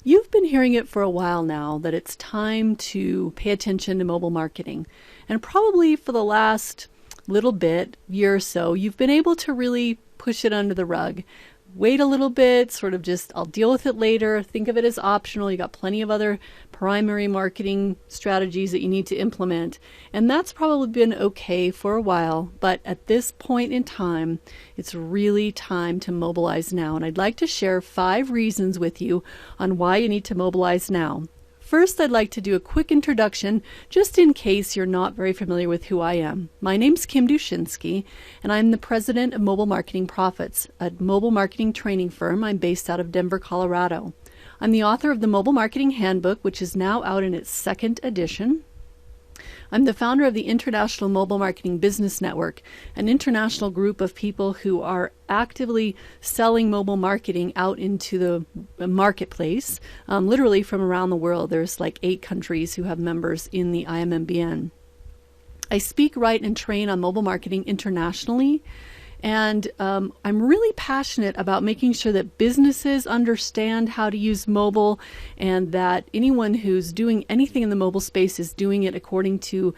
You've been hearing it for a while now that it's time to pay attention to mobile marketing. And probably for the last little bit, year or so, you've been able to really push it under the rug. Wait a little bit, sort of just, I'll deal with it later. Think of it as optional. You got plenty of other primary marketing strategies that you need to implement. And that's probably been okay for a while. But at this point in time, it's really time to mobilize now. And I'd like to share 5 reasons with you on why you need to mobilize now. First, I'd like to do a quick introduction, just in case you're not very familiar with who I am. My name's Kim Dushinsky, and I'm the president of Mobile Marketing Profits, a mobile marketing training firm. I'm based out of Denver, Colorado. I'm the author of the Mobile Marketing Handbook, which is now out in its 2nd edition. I'm the founder of the International Mobile Marketing Business Network, an international group of people who are actively selling mobile marketing out into the marketplace, literally from around the world. There's like 8 countries who have members in the IMMBN. I speak, write, and train on mobile marketing internationally. And I'm really passionate about making sure that businesses understand how to use mobile, and that anyone who's doing anything in the mobile space is doing it according to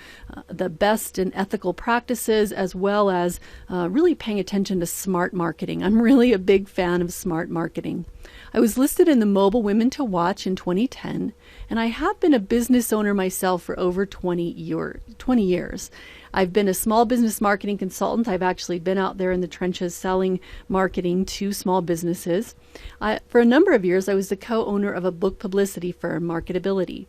the best and ethical practices, as well as really paying attention to smart marketing. I'm really a big fan of smart marketing. I was listed in the Mobile Women to Watch in 2010, and I have been a business owner myself for over 20 years. I've been a small business marketing consultant. I've actually been out there in the trenches selling marketing to small businesses. For a number of years, I was the co-owner of a book publicity firm, Marketability.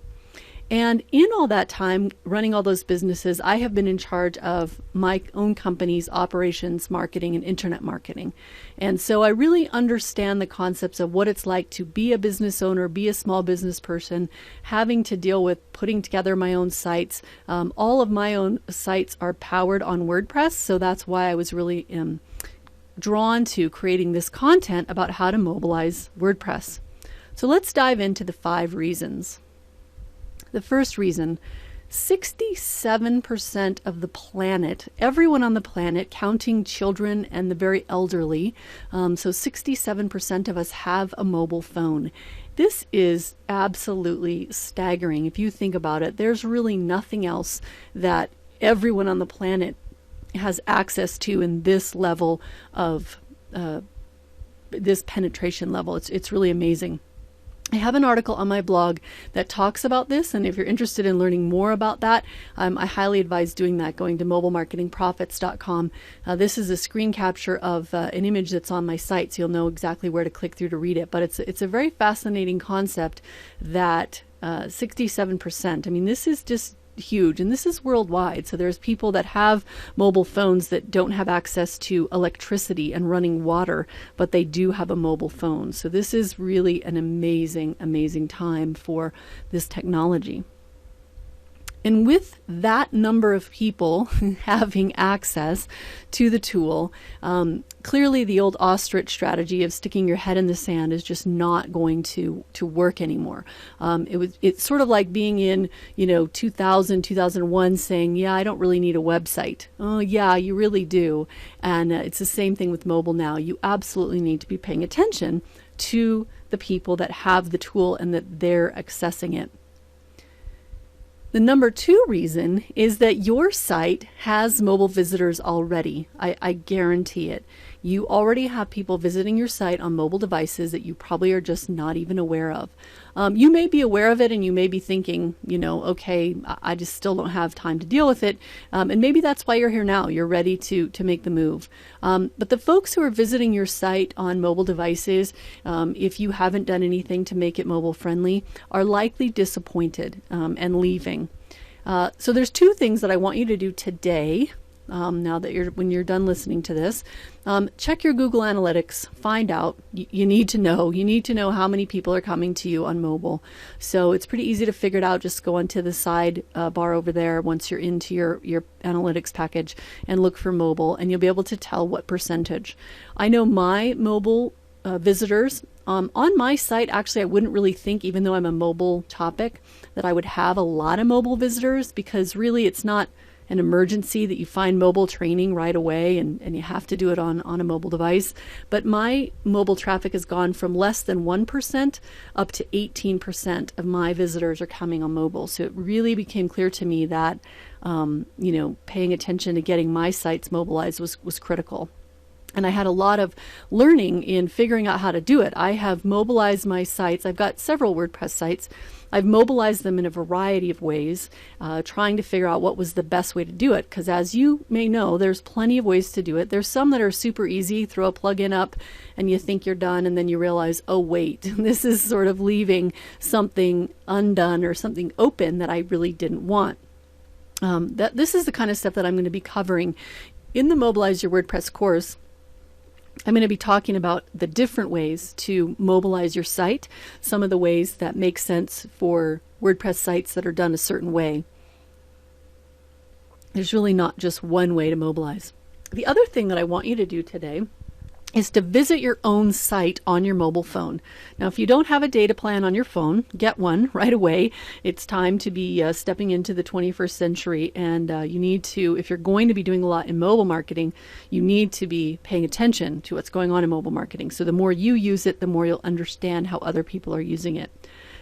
And in all that time, running all those businesses, I have been in charge of my own company's operations, marketing, and internet marketing. And so I really understand the concepts of what it's like to be a business owner, be a small business person, having to deal with putting together my own sites. All of my own sites are powered on WordPress, so that's why I was really drawn to creating this content about how to mobilize WordPress. So let's dive into the 5 reasons. The first reason, 67% of the planet, everyone on the planet, counting children and the very elderly, so 67% of us have a mobile phone. This is absolutely staggering. If you think about it, there's really nothing else that everyone on the planet has access to in this level of this penetration level. It's really amazing. I have an article on my blog that talks about this, and if you're interested in learning more about that, I highly advise doing that, going to mobilemarketingprofits.com. This is a screen capture of an image that's on my site, so you'll know exactly where to click through to read it. But it's a very fascinating concept that 67%, I mean, this is just huge, and this is worldwide. So there's people that have mobile phones that don't have access to electricity and running water, but they do have a mobile phone. So this is really an amazing, amazing time for this technology. And with that number of people having access to the tool, clearly the old ostrich strategy of sticking your head in the sand is just not going to work anymore. It's sort of like being in 2000, 2001 saying, yeah, I don't really need a website. Oh yeah, you really do. And it's the same thing with mobile now. You absolutely need to be paying attention to the people that have the tool and that they're accessing it. The number 2 reason is that your site has mobile visitors already. I guarantee it. You already have people visiting your site on mobile devices that you probably are just not even aware of. You may be aware of it and you may be thinking, okay, I just still don't have time to deal with it. And maybe that's why you're here now. You're ready to make the move. But the folks who are visiting your site on mobile devices, if you haven't done anything to make it mobile friendly, are likely disappointed and leaving. So there's 2 things that I want you to do today. Now that when you're done listening to this, check your Google Analytics, find out. You need to know how many people are coming to you on mobile. So it's pretty easy to figure it out. Just go onto the side bar over there once you're into your analytics package and look for mobile, and you'll be able to tell what percentage. I know my mobile visitors on my site, actually, I wouldn't really think, even though I'm a mobile topic, that I would have a lot of mobile visitors, because really it's not an emergency that you find mobile training right away and you have to do it on a mobile device. But my mobile traffic has gone from less than 1% up to 18% of my visitors are coming on mobile. So it really became clear to me that paying attention to getting my sites mobilized was critical. And I had a lot of learning in figuring out how to do it. I have mobilized my sites. I've got several WordPress sites. I've mobilized them in a variety of ways, trying to figure out what was the best way to do it. Because as you may know, there's plenty of ways to do it. There's some that are super easy. Throw a plugin up and you think you're done, and then you realize, oh, wait, this is sort of leaving something undone or something open that I really didn't want. This is the kind of stuff that I'm going to be covering in the Mobilize Your WordPress course. I'm going to be talking about the different ways to mobilize your site, some of the ways that make sense for WordPress sites that are done a certain way. There's really not just one way to mobilize. The other thing that I want you to do today is to visit your own site on your mobile phone. Now, if you don't have a data plan on your phone, get one right away. It's time to be stepping into the 21st century, and you need to, if you're going to be doing a lot in mobile marketing, you need to be paying attention to what's going on in mobile marketing. So the more you use it, the more you'll understand how other people are using it.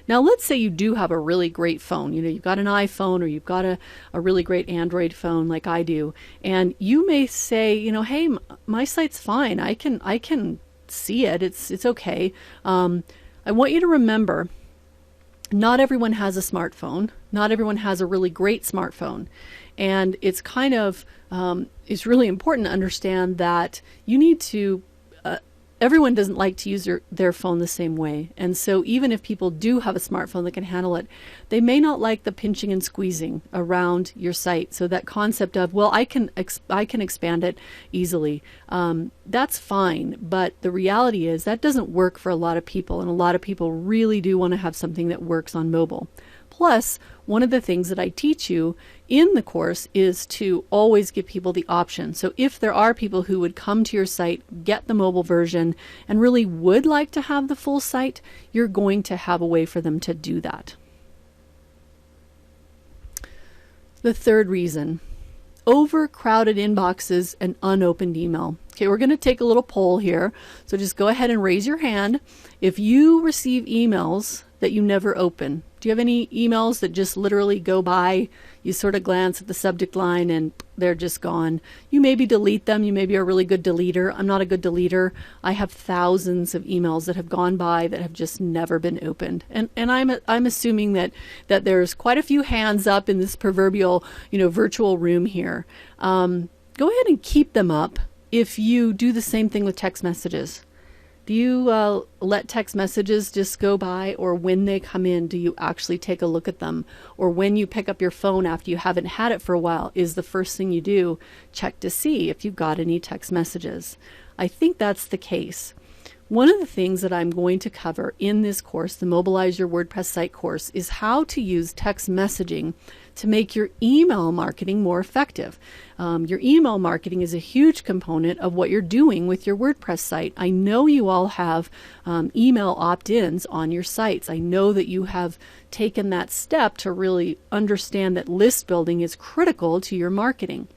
Now, let's say you do have a really great phone. You've got an iPhone, or you've got a really great Android phone like I do. And you may say, hey, my site's fine. I can see it. It's okay. I want you to remember, not everyone has a smartphone. Not everyone has a really great smartphone. And it's kind of, it's really important to understand that you need to everyone doesn't like to use their phone the same way. And so even if people do have a smartphone that can handle it, they may not like the pinching and squeezing around your site. So that concept of, well, I can expand it easily. That's fine. But the reality is that doesn't work for a lot of people. And a lot of people really do want to have something that works on mobile. Plus, one of the things that I teach you in the course is to always give people the option. So if there are people who would come to your site, get the mobile version, and really would like to have the full site, you're going to have a way for them to do that. The third reason, overcrowded inboxes and unopened email. Okay, we're going to take a little poll here. So just go ahead and raise your hand if you receive emails that you never open. Do you have any emails that just literally go by? You sort of glance at the subject line and they're just gone. You maybe delete them. You maybe are a really good deleter. I'm not a good deleter. I have thousands of emails that have gone by that have just never been opened. And I'm assuming that there's quite a few hands up in this proverbial, virtual room here. Go ahead and keep them up if you do the same thing with text messages. Do you let text messages just go by, or when they come in, do you actually take a look at them? Or when you pick up your phone after you haven't had it for a while, is the first thing you do check to see if you've got any text messages? I think that's the case. One of the things that I'm going to cover in this course, the Mobilize Your WordPress Site course, is how to use text messaging to make your email marketing more effective. Your email marketing is a huge component of what you're doing with your WordPress site. I know you all have email opt-ins on your sites. I know that you have taken that step to really understand that list building is critical to your marketing.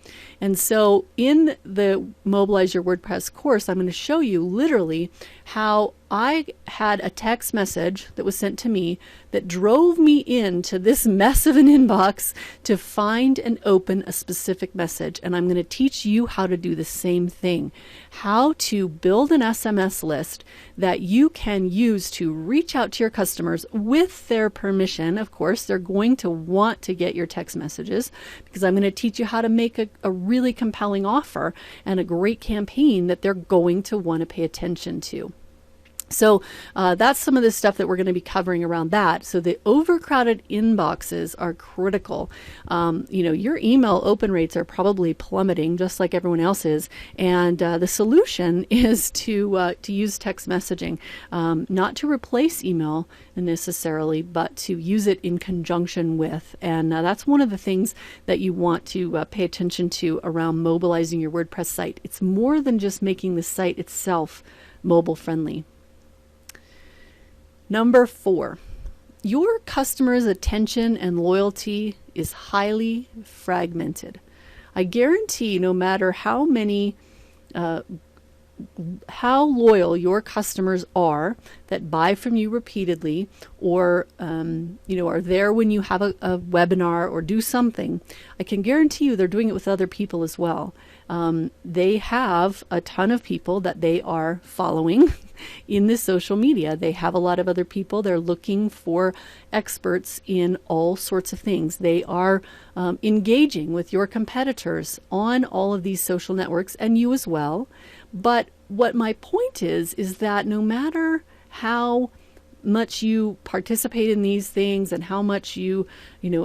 And so in the Mobilize Your WordPress course, I'm going to show you literally how I had a text message that was sent to me that drove me into this mess of an inbox to find and open a specific message. And I'm going to teach you how to do the same thing, how to build an SMS list that you can use to reach out to your customers with their permission. Of course, they're going to want to get your text messages because I'm going to teach you how to make a really compelling offer and a great campaign that they're going to want to pay attention to. So that's some of the stuff that we're going to be covering around that. So the overcrowded inboxes are critical. Your email open rates are probably plummeting just like everyone else's. And the solution is to use text messaging, not to replace email necessarily, but to use it in conjunction with. And that's one of the things that you want to pay attention to around mobilizing your WordPress site. It's more than just making the site itself mobile friendly. Number 4, your customers' attention and loyalty is highly fragmented. I guarantee no matter how loyal your customers are that buy from you repeatedly, or are there when you have a webinar or do something, I can guarantee you they're doing it with other people as well. They have a ton of people that they are following in this social media. They have a lot of other people. They're looking for experts in all sorts of things. They are engaging with your competitors on all of these social networks, and you as well. But what my point is that no matter how much you participate in these things and how much you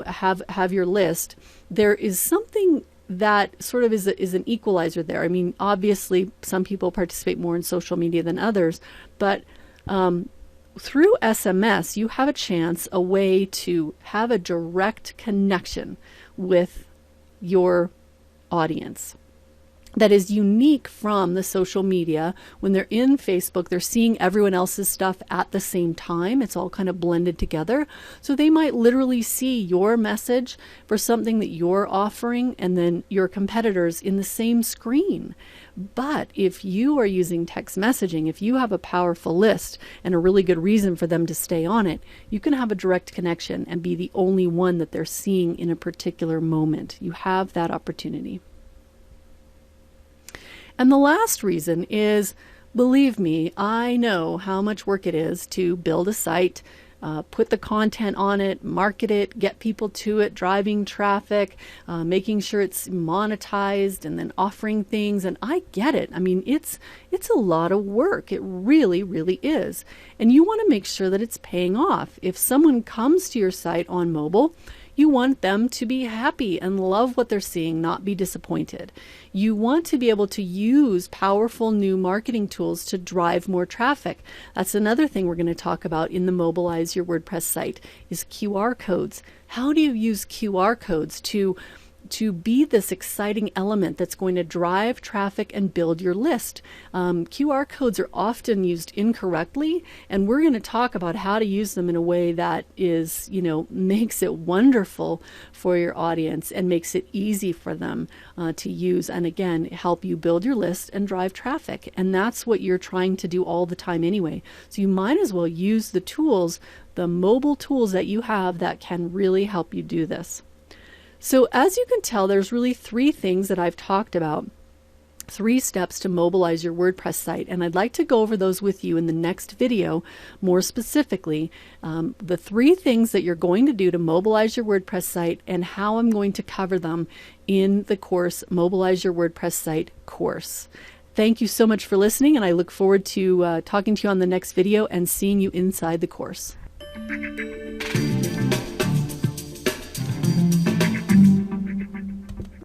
have your list, there is something that sort of is an equalizer there. I mean, obviously, some people participate more in social media than others, but through SMS, you have a way to have a direct connection with your audience that is unique from the social media. When they're in Facebook, they're seeing everyone else's stuff at the same time. It's all kind of blended together. So they might literally see your message for something that you're offering and then your competitors in the same screen. But if you are using text messaging, if you have a powerful list and a really good reason for them to stay on it, you can have a direct connection and be the only one that they're seeing in a particular moment. You have that opportunity. And the last reason is, believe me, I know how much work it is to build a site, put the content on it, market it, get people to it, driving traffic, making sure it's monetized, and then offering things. And I get it. I mean, it's a lot of work. It really, really is. And you want to make sure that it's paying off. If someone comes to your site on mobile, you want them to be happy and love what they're seeing, not be disappointed. You want to be able to use powerful new marketing tools to drive more traffic. That's another thing we're going to talk about in the Mobilize Your WordPress site is QR codes. How do you use QR codes to be this exciting element that's going to drive traffic and build your list? QR codes are often used incorrectly, and we're going to talk about how to use them in a way that is, makes it wonderful for your audience and makes it easy for them to use, and again, help you build your list and drive traffic. And that's what you're trying to do all the time anyway. So you might as well use the tools, the mobile tools that you have that can really help you do this. So as you can tell, there's really 3 things that I've talked about, 3 steps to mobilize your WordPress site. And I'd like to go over those with you in the next video, more specifically, the 3 things that you're going to do to mobilize your WordPress site and how I'm going to cover them in the course, Mobilize Your WordPress Site course. Thank you so much for listening, and I look forward to talking to you on the next video and seeing you inside the course.